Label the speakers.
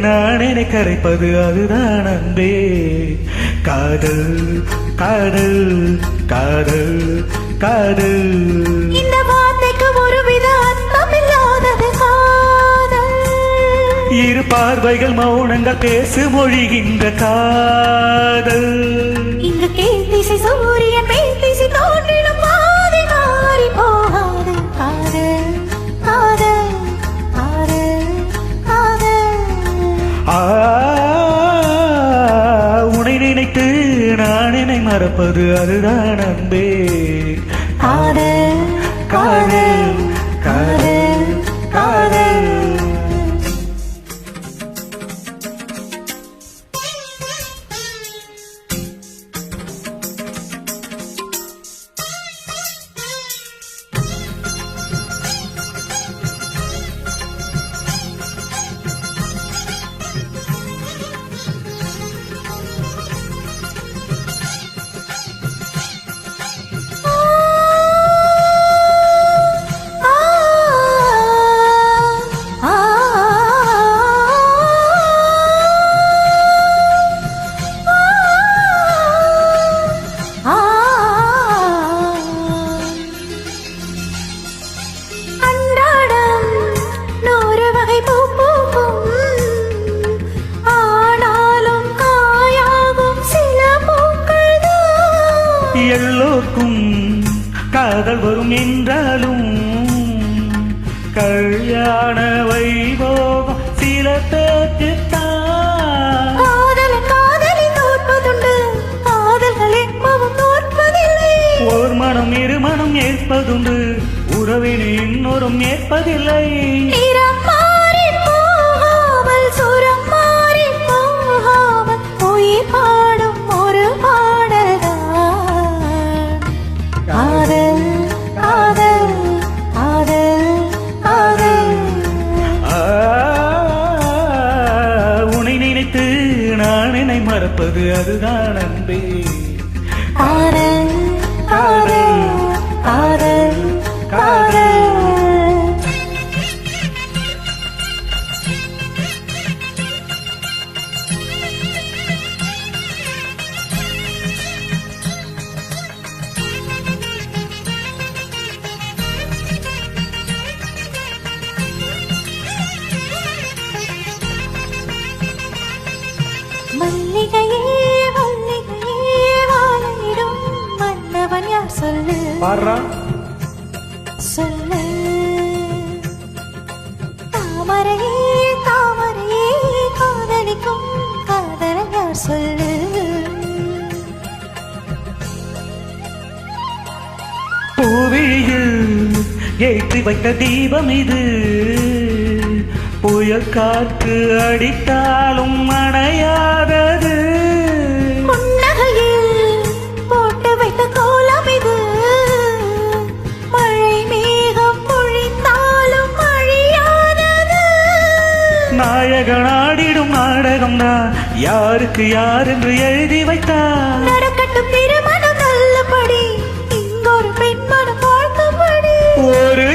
Speaker 1: நான் என்னை கரைப்பது அதுதான் அன்பே. காதல் காதல் காதல் காதல்.
Speaker 2: இந்த வார்த்தைக்கு ஒருவித அர்த்தமில்லாதது காதல்.
Speaker 1: இரு பார்வைகள் மௌனங்கள் பேசு மொழிகின்ற காதல்.
Speaker 2: இங்கு கீழ்த்திசை சூரியன் மேல்திசை தோன்றிடும் பாதை மாறி போகாது. காதல் காதல் காதல் காதல்.
Speaker 1: உன்னை நினைத்து நான் என்னை மறப்பது அதுதான் அன்பே.
Speaker 2: காதல் காதல் காதல் காதல்.
Speaker 1: எல்லோருக்கும் காதல் வரும் என்றாலும் கல்யாண வைபோகம் சில பேச்சுத்தான்.
Speaker 2: காதலி தோற்பதுண்டு, காதல்கள் எப்பவும் தோற்பதில்லை.
Speaker 1: ஒரு மனம் இரு மனம் ஏற்பதுண்டு, உறவினை இன்னொரும் ஏற்பதில்லை.
Speaker 2: நிறம் மாறி போகாமல் சுரம் மாறி போகாமல் உயிர் பாடும் ஒரு பாடல்தான் காதல் காதல் காதல் காதல்.
Speaker 1: உன்னை நினைத்து நான் என்னை மறப்பது அதுதான் அன்பே.
Speaker 2: காதல் காதல் காதல் காதல். மல்லிகையே மல்லிகையே வாழையிடும் மன்னவன் யார் சொல்லு சொல்லு. தாமரையே தாமரையே காதலிக்கும் காதலன் யார் சொல்லு.
Speaker 1: பூவிழியில் ஏற்றி வைத்த தீபம் இது, புயல் காற்று அடித்தாலும் அணையாதது.
Speaker 2: புன்னகையில் போட்டு வைத்த கோலம் இது, மழை மேகம் பொழிந்தாலும் அழியாதது.
Speaker 1: நாயகன் ஆடிடும் நாடகம்தான் யாருக்கு யார் என்று எழுதி வைத்தார்.
Speaker 2: நடக்கட்டும் திருமணம் நல்லபடி, இங்கொரு பெண்மனம் வாழ்த்தபடி.
Speaker 1: ஒரு